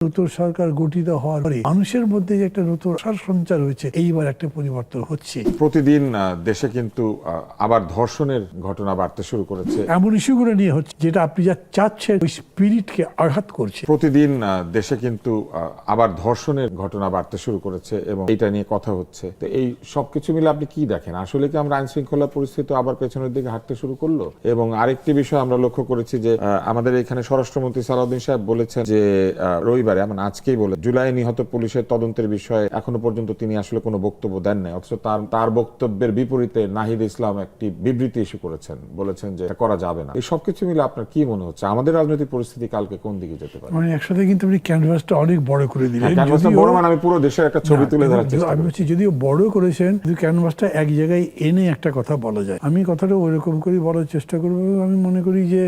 নতুন সরকার গঠিত হওয়ার পরে মানুষের মধ্যে যে একটা নতুন আশার সঞ্চার হয়েছে, এইবার একটা পরিবর্তন হচ্ছে। প্রতিদিন দেশে কিন্তু আবার ধর্ষণের ঘটনা বাড়তে শুরু করেছে। এমন ইস্যুগুলো নিয়ে হচ্ছে যেটা আপনি যা চাচ্ছেন ওই স্পিরিটকে আঘাত করছে। প্রতিদিন দেশে কিন্তু আবার ধর্ষণের ঘটনা বাড়তে শুরু করেছে এবং এটা নিয়ে কথা হচ্ছে। তো এই সবকিছু মিলে আপনি কি দেখেন? আসলে কি আমরা আইন শৃঙ্খলা পরিস্থিতি আবার পেছনের দিকে হাঁটতে শুরু করলো? এবং আরেকটি বিষয় আমরা লক্ষ্য করেছি যে আমাদের এখানে স্বরাষ্ট্রমন্ত্রী সালাউদ্দিন সাহেব বলেছেন যে রবিবারে, এমন আজকেই বলে, জুলাই নিহত পুলিশের তদন্তের বিষয়ে এখনো পর্যন্ত তিনি আসলে কোনো বক্তব্য দেন নাই। অথচ তার বক্তব্যের বিপরীতে নাহিদ ইসলাম একটি বিবৃতি ইস্যু করেছেন, বলেছেন যে করা যাবে না। এই সবকিছু মিলে আপনার কি মনে হচ্ছে আমাদের রাজনৈতিক পরিস্থিতি কালকে কোন দিকে যেতে পারে? মানে একসাথে কিন্তু আপনি ক্যানভাসটা অনেক বড় করে দিলেন। ক্যানভাসটা বড় মানে আমি পুরো দেশের একটা ছবি তুলে ধরার চেষ্টা আমি বলছি, যদিও বড় করেছেন, কিন্তু ক্যানভাসটা এক জায়গায় এনে একটা কথা বলা যায়। আমি কথাটা ওইরকম করে বলার চেষ্টা করবো। আমি মনে করি যে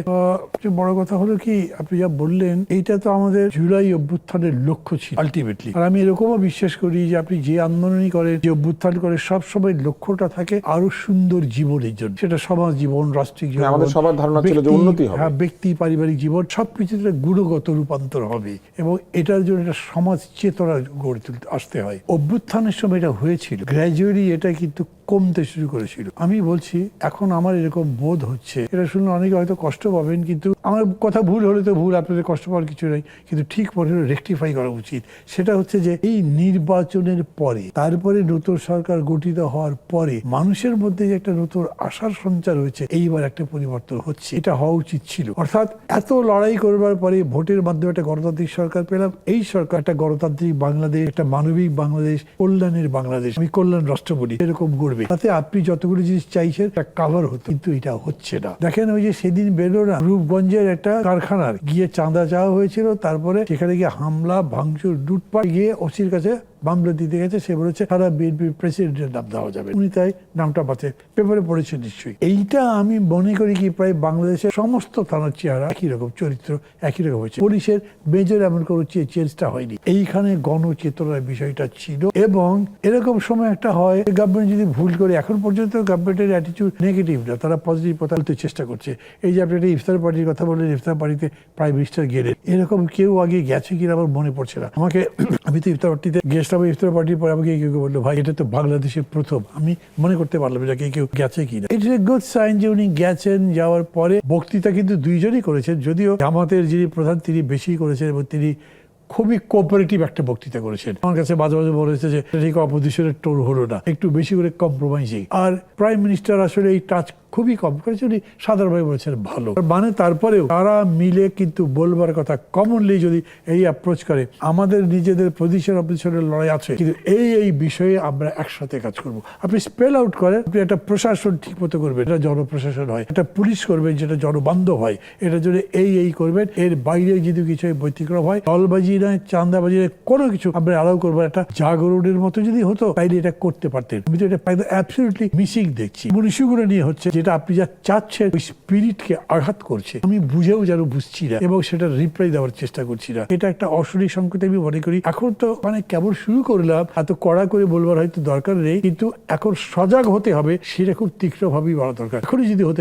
বড় কথা হলো কি, আপনি যা বললেন এইটা তো আমাদের জুলাই অভ্যুত্থানের লক্ষ্য ছিল আলটিমেটলি। আর আমি এরকমও বিশ্বাস করি যে আপনি যে আন্দোলনই করেন, যে অভ্যুত্থান করে, সবসময় লক্ষ্যটা থাকে আরো সুন্দর জীবনের জন্য। সেটা সমাজ জীবন, রাষ্ট্রিক জীবন, আমাদের সবার ধারণা ছিল যে উন্নতি হবে, ব্যক্তি পারিবারিক জীবন, সবকিছুতে গুণগত রূপান্তর হবে এবং এটার জন্য একটা সমাজ চেতনা গড়ে তুলতে আসতে হয়। অভ্যুত্থানের সময় এটা হয়েছিল, গ্র্যাজুয়ালি এটা কিন্তু কমতে শুরু করেছিল। আমি বলছি এখন আমার এরকম বোধ হচ্ছে, এটা শুনলে অনেকে হয়তো কষ্ট পাবেন, কিন্তু আমার কথা ভুল হলে তো ভুল, আপনাদের কষ্ট পাওয়ার কিছু নেই, কিন্তু ঠিক মনে হলে রেকটিফাই করা উচিত। সেটা হচ্ছে যে এই নির্বাচনের পরে, তারপরে নতুন সরকার গঠিত হওয়ার পরে মানুষের মধ্যে যে একটা নতুন আশার সঞ্চার হয়েছে, এইবার একটা পরিবর্তন হচ্ছে। এটা হওয়া উচিত ছিল। অর্থাৎ এত লড়াই করবার পরে ভোটের মাধ্যমে একটা গণতান্ত্রিক সরকার পেলাম। এই সরকার একটা গণতান্ত্রিক বাংলাদেশ, একটা মানবিক বাংলাদেশ, কল্যাণের বাংলাদেশ, আমি কল্যাণ রাষ্ট্র বলি, এরকম করবে। তাতে আপনি যতগুলো জিনিস চাইছেন একটা কাভার হতো, কিন্তু এটা হচ্ছে না। দেখেন ওই যে সেদিন বেরো না, রূপগঞ্জের একটা কারখানার গিয়ে চাঁদা চাওয়া হয়েছিল, তারপরে সেখানে গিয়ে হামলা ভাঙচুর লুটপাট, গিয়ে ওসির কাছে মামলা দিতে গেছে। সে বলেছে সারা বিএনপির প্রেসিডেন্টের নাম দেওয়া যাবে। উনি তাই নামটা পাচ্ছে, পেপারে পড়েছে নিশ্চয়ই। এইটা আমি মনে করি কি প্রায় বাংলাদেশের সমস্ত থানার চেহারা একই রকম, চরিত্র একই রকম হয়েছে। পুলিশের মেজর এমন কোনো চেঞ্জটা হয়নি। এইখানে গণচেতনার বিষয়টা ছিল। এবং এরকম সময় একটা হয়, গভর্নমেন্ট যদি ভুল করে, এখন পর্যন্ত গভর্নমেন্টের অ্যাটিটিউড নেগেটিভ না, তারা পজিটিভ কথা বলতে চেষ্টা করছে। এই যে আপনি একটা ইফতার পার্টির কথা বললেন, ইফতার পার্টিতে প্রাইম মিনিস্টার গেলেন, এরকম কেউ আগে গেছে কিনা আমার মনে পড়ছে না। আমাকে, আমি তো ইফতার পার্টিতে গেছিলাম, ইফতার পার্টির পরে আমাকে কেউ বললো, ভাই এটা তো বাংলাদেশের প্রথম। আমি মনে করতে পারলাম এটা কেউ গেছে কিনা। ইটস এ গুড সাইন যে উনি গেছেন। যাওয়ার পরে বক্তৃতা কিন্তু দুইজনই করেছেন, যদিও জামাতের যিনি প্রধান তিনি বেশি করেছেন এবং তিনি খুবই কোঅপারেটিভ একটা বক্তৃতা করেছেন। আমার কাছে মাঝে মাঝে মনে হয়েছে যে ঠিক অপোজিশনের টোন হলো না, একটু বেশি করে কম্প্রোমাইজিং। আর প্রাইম মিনিস্টার আসলে এই টাচ খুবই কম করেছে, উনি সাধারণভাবে বলেছেন ভালো। মানে তারপরেও তারা মিলে কিন্তু বলবার কথা, কমনলি যদি এই অ্যাপ্রোচ করে, আমাদের নিজেদের পজিশনের লড়াই আছে, কিন্তু এই বিষয়ে আমরা একসাথে কাজ করব। আপনি স্পেল আউট করেন, আপনি একটা প্রশাসন ঠিক মতো করবেন, এটা জনপ্রশাসন হয়, একটা পুলিশ করবেন যেটা জনবান্ধব হয়, এটার জন্য এই করবেন। এর বাইরে যদি কিছু ব্যতিক্রম হয়, দলবাজি নয়, চাঁদাবাজি নয়, কোনো কিছু আমরা অ্যালাউ করবো। একটা জাগরণের মতো যদি হতো, তাইলে এটা করতে পারতেন। আমি তো এটা অ্যাবসলিউটলি মিসিং দেখছি। ইস্যুগুলো নিয়ে হচ্ছে যেটা আপনি যা চাচ্ছেন ওই স্পিরিটকে আঘাত করছে। আমি বুঝেও যেন বুঝছি না এবং সেটা রিপ্লাই দেওয়ার চেষ্টা করছি না। এটা একটা অশনি সংকেত আমি মনে করি। এখন তো মানে কেবল শুরু করলাম, এত কড়া করে বলবার হয়তো দরকার নেই, কিন্তু এখন সজাগ হতে হবে, সেটা খুব তীক্ষ্ণভাবেই বলা দরকার। এখনই যদি হতে